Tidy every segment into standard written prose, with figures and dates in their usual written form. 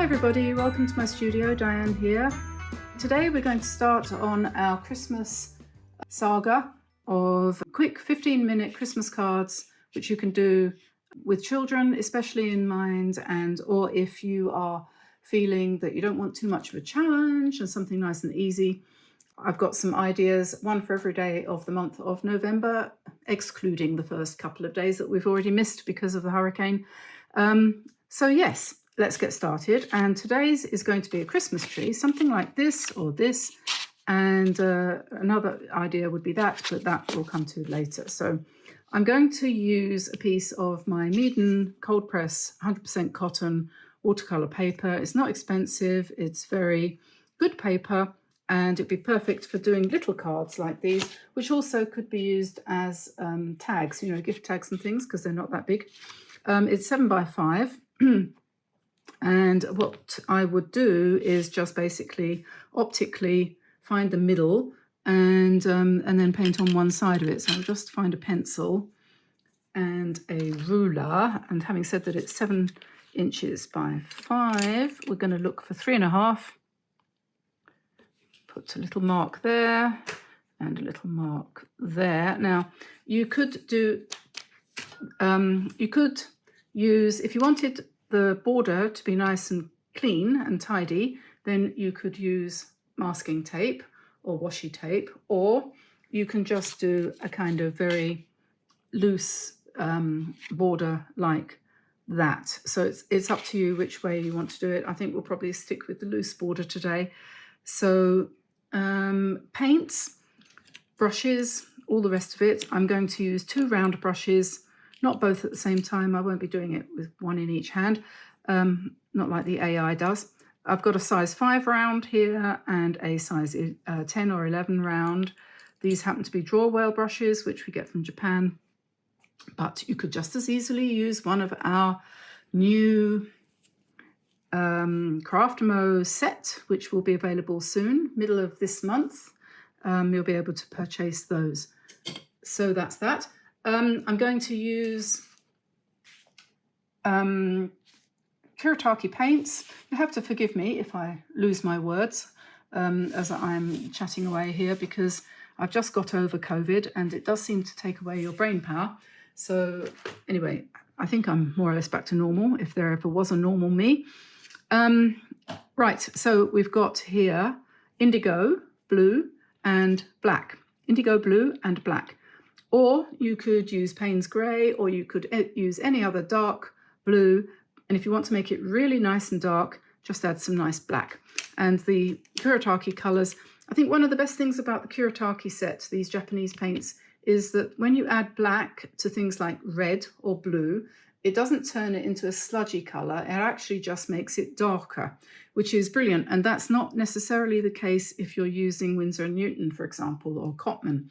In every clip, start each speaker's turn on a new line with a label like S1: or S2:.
S1: everybody, welcome to my studio. Diane here. Today we're going to start on our Christmas saga of quick 15-minute Christmas cards which you can do with children, especially in mind, or if you are feeling that you don't want too much of a challenge and something nice and easy. I've got some ideas, one for every day of the month of November, excluding the first couple of days that we've already missed because of the hurricane. So yes, let's get started. And today's is going to be a Christmas tree, something like this or this. And another idea would be that, but that we'll come to later. So I'm going to use a piece of my Meaden cold press 100% cotton watercolor paper. It's not expensive, it's very good paper, and it'd be perfect for doing little cards like these, which also could be used as tags, gift tags and things, because they're not that big. It's 7 by 5. And what I would do is just basically optically find the middle and then paint on one side of it. So I'll just find a pencil and a ruler. And having said that it's 7 inches by 5, we're going to look for 3.5. Put a little mark there and a little mark there. Now you could do, you could use, if you wanted the border to be nice and clean and tidy, then you could use masking tape or washi tape, or you can just do a kind of very loose border like that. So it's up to you which way you want to do it. I think we'll probably stick with the loose border today. So paints, brushes, all the rest of it. I'm going to use 2 round brushes, not both at the same time. I won't be doing it with one in each hand, not like the AI does. I've got a size 5 round here and a size 10 or 11 round. These happen to be draw well brushes, which we get from Japan, but you could just as easily use one of our new Craftmo set, which will be available soon, middle of this month. You'll be able to purchase those. So that's that. I'm going to use Kuretake paints. You have to forgive me if I lose my words as I'm chatting away here, because I've just got over COVID and it does seem to take away your brain power. So anyway, I think I'm more or less back to normal, if there ever was a normal me. Right, so we've got here indigo, blue and black. Indigo, blue and black. Or you could use Payne's grey, or you could use any other dark blue. And if you want to make it really nice and dark, just add some nice black. And the Kuretake colours, I think one of the best things about the Kuretake set, these Japanese paints, is that when you add black to things like red or blue, it doesn't turn it into a sludgy colour. It actually just makes it darker, which is brilliant. And that's not necessarily the case if you're using Winsor & Newton, for example, or Cotman.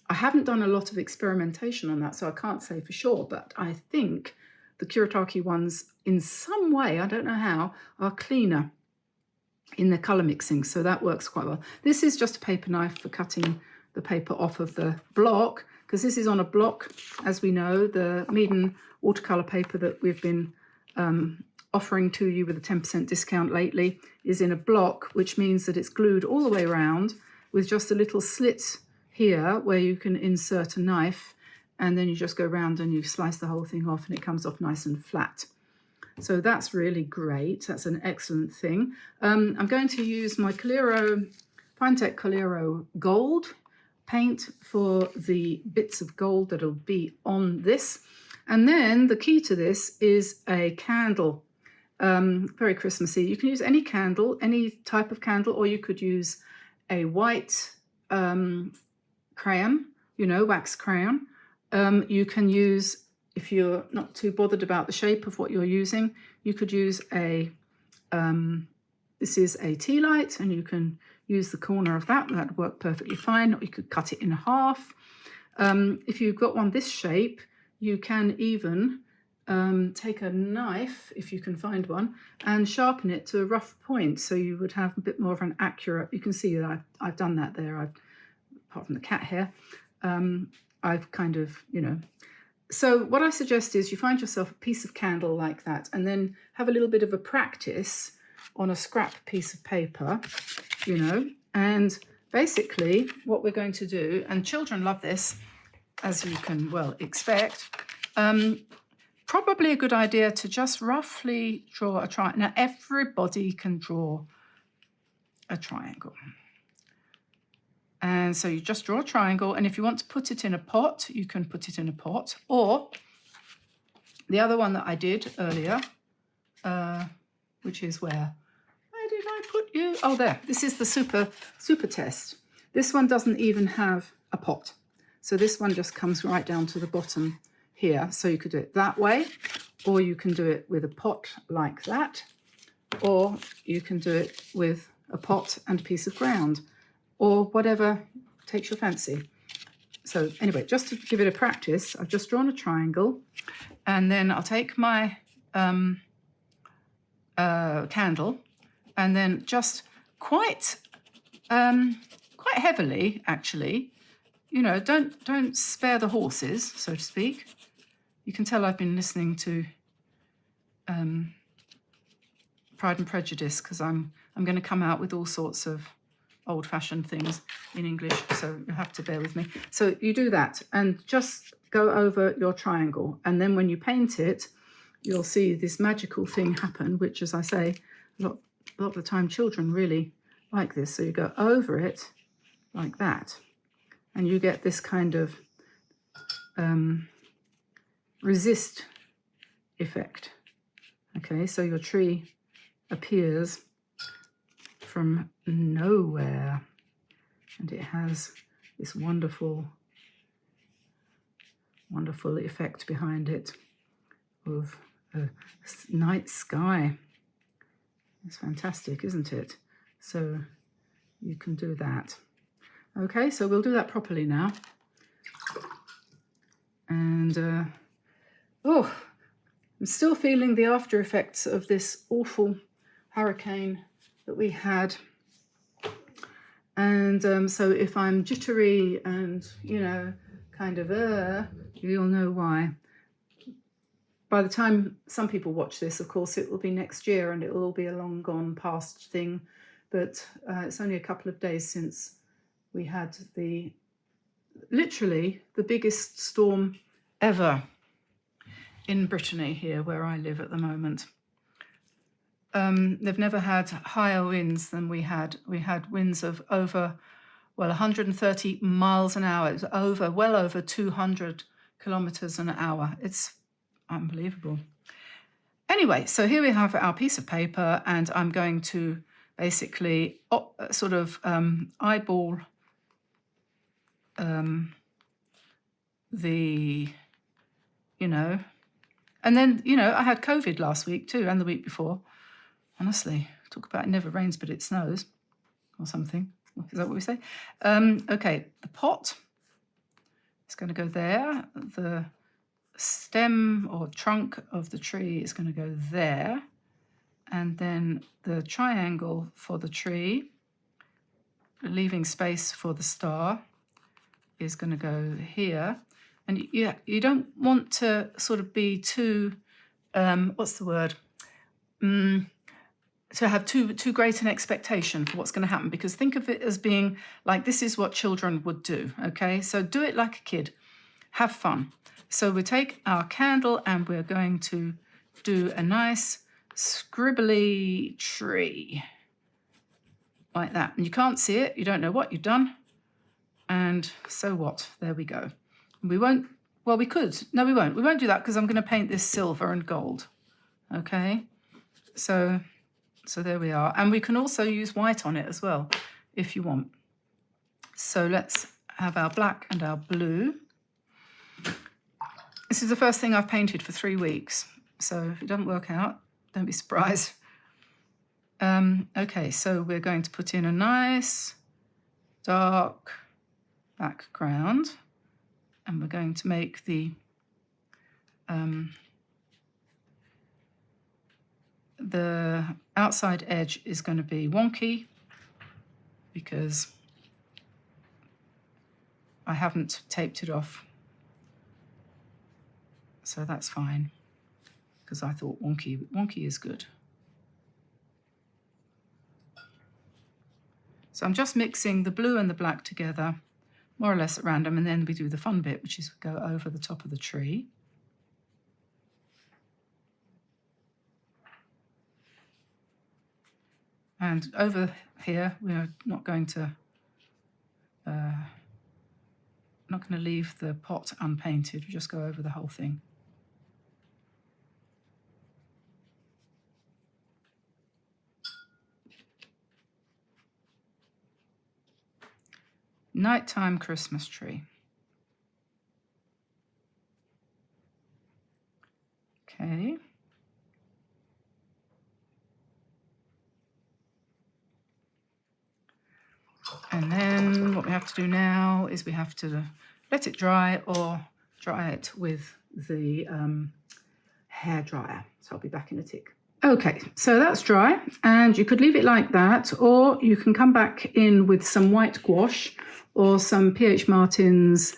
S1: I haven't done a lot of experimentation on that, so I can't say for sure, but I think the Kuretake ones, in some way, I don't know how, are cleaner in their colour mixing, so that works quite well. This is just a paper knife for cutting the paper off of the block, because this is on a block, as we know. The Meaden watercolour paper that we've been offering to you with a 10% discount lately is in a block, which means that it's glued all the way around with just a little slit here where you can insert a knife, and then you just go around and you slice the whole thing off and it comes off nice and flat. So that's really great. That's an excellent thing. I'm going to use my Finetec Colero Gold paint for the bits of gold that'll be on this. And then the key to this is a candle, very Christmassy. You can use any candle, any type of candle, or you could use a white crayon, wax crayon. You can use, if you're not too bothered about the shape of what you're using, you could use this is a tea light, and you can use the corner of that. That'd work perfectly fine. Or you could cut it in half. If you've got one this shape, you can even take a knife, if you can find one, and sharpen it to a rough point, so you would have a bit more of an accurate, you can see that I've done that there, apart from the cat hair. I've kind of, So what I suggest is you find yourself a piece of candle like that, and then have a little bit of a practice on a scrap piece of paper, you know, and basically what we're going to do, and children love this, as you can well expect, probably a good idea to just roughly draw a triangle. Now, everybody can draw a triangle. And so you just draw a triangle, and if you want to put it in a pot, you can put it in a pot. Or the other one that I did earlier, which is where did I put you? Oh, there. This is the super test. This one doesn't even have a pot. So this one just comes right down to the bottom here. So you could do it that way, or you can do it with a pot like that, or you can do it with a pot and a piece of ground, or whatever takes your fancy. So anyway, just to give it a practice, I've just drawn a triangle, and then I'll take my candle, and then just quite heavily, actually, you know, don't spare the horses, so to speak. You can tell I've been listening to Pride and Prejudice, because I'm going to come out with all sorts of old-fashioned things in English, so you have to bear with me. So you do that and just go over your triangle, and then when you paint it, you'll see this magical thing happen, which, as I say, a lot of the time children really like this. So you go over it like that, and you get this kind of resist effect. Okay, so your tree appears from nowhere, and it has this wonderful effect behind it of a night sky. It's fantastic, isn't it? So you can do that. Okay, so we'll do that properly now. And oh, I'm still feeling the after effects of this awful hurricane that we had. And so if I'm jittery and, you know, kind of you'll know why. By the time some people watch this, of course, it will be next year and it will all be a long gone past thing. But it's only a couple of days since we had literally the biggest storm ever in Brittany here, where I live at the moment. They've never had higher winds than we had. We had winds of over, 130 miles an hour. It was well over 200 kilometers an hour. It's unbelievable. Anyway, so here we have our piece of paper, and I'm going to basically sort of eyeball the, you know, and then, you know, I had COVID last week too, and the week before. Honestly, talk about it never rains, but it snows, or something. Is that what we say? Okay, the pot is going to go there. The stem or trunk of the tree is going to go there. And then the triangle for the tree, leaving space for the star, is going to go here. And you don't want to sort of be too, what's the word? To have too great an expectation for what's going to happen, because think of it as being like, this is what children would do, okay? So do it like a kid. Have fun. So we take our candle and we're going to do a nice scribbly tree like that. And you can't see it. You don't know what you've done. And so what? There we go. We won't, well, we could. No, we won't. We won't do that because I'm going to paint this silver and gold, okay? So there we are. And we can also use white on it as well, if you want. So let's have our black and our blue. This is the first thing I've painted for 3 weeks. So if it doesn't work out, don't be surprised. Okay, so we're going to put in a nice dark background. And we're going to make the outside edge is going to be wonky because I haven't taped it off So that's fine, because I thought wonky is good. So I'm just mixing the blue and the black together, more or less at random, and then we do the fun bit, which is go over the top of the tree. And over here, we're not going to leave the pot unpainted. We just go over the whole thing. Nighttime Christmas tree. Okay. And then what we have to do now is we have to let it dry or dry it with the hair dryer. So I'll be back in a tick. Okay, so that's dry, and you could leave it like that, or you can come back in with some white gouache or some P.H. Martin's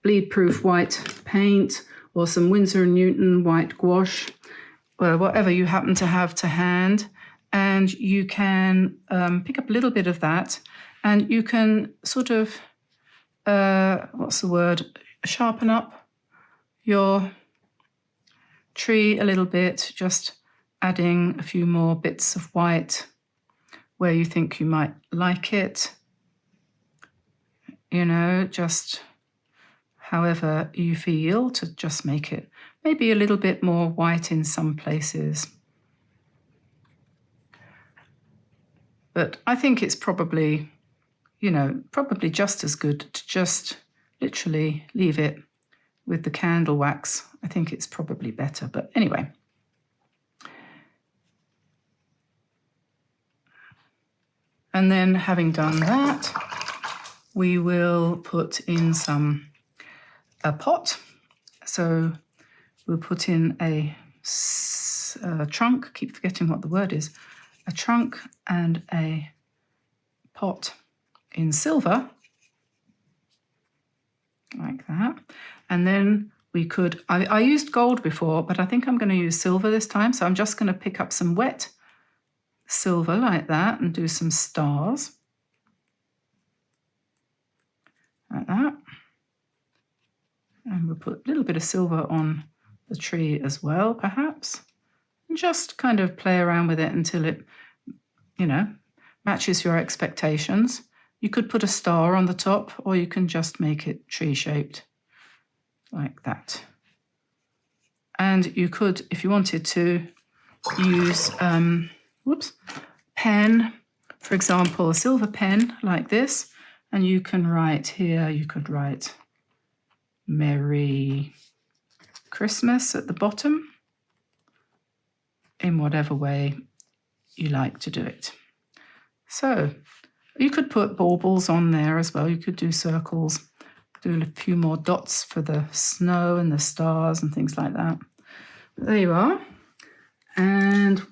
S1: bleed-proof white paint, or some Winsor & Newton white gouache, or whatever you happen to have to hand. And you can pick up a little bit of that, and you can sort of, sharpen up your tree a little bit, just adding a few more bits of white where you think you might like it. You know, just however you feel, to just make it maybe a little bit more white in some places. But I think it's probably, probably just as good to just literally leave it with the candle wax. I think it's probably better, but anyway. And then having done that, we will put in a pot. So we'll put in a trunk, keep forgetting what the word is, a trunk and a pot in silver, like that. And then we could, I used gold before, but I think I'm going to use silver this time. So I'm just going to pick up some wet silver like that and do some stars. Like that. And we'll put a little bit of silver on the tree as well, perhaps. And just kind of play around with it until it, matches your expectations. You could put a star on the top, or you can just make it tree-shaped, like that. And you could, if you wanted to, use pen, for example, a silver pen like this, and you can write here, you could write Merry Christmas at the bottom, in whatever way you like to do it. So you could put baubles on there as well. You could do circles, do a few more dots for the snow and the stars and things like that. But there you are. And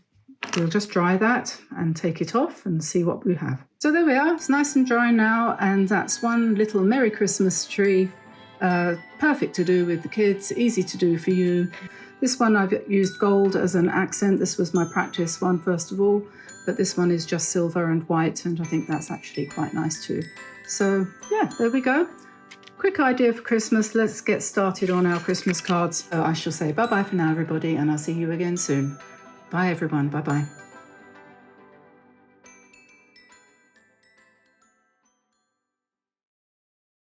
S1: we'll just dry that and take it off and see what we have. So there we are. It's nice and dry now, and that's one little Merry Christmas tree. Perfect to do with the kids, easy to do for you. This one I've used gold as an accent. This was my practice one first of all, but this one is just silver and white, and I think that's actually quite nice too. So yeah, there we go. Quick idea for Christmas. Let's get started on our Christmas cards. I shall say bye-bye for now, everybody, and I'll see you again soon. Bye, everyone. Bye-bye.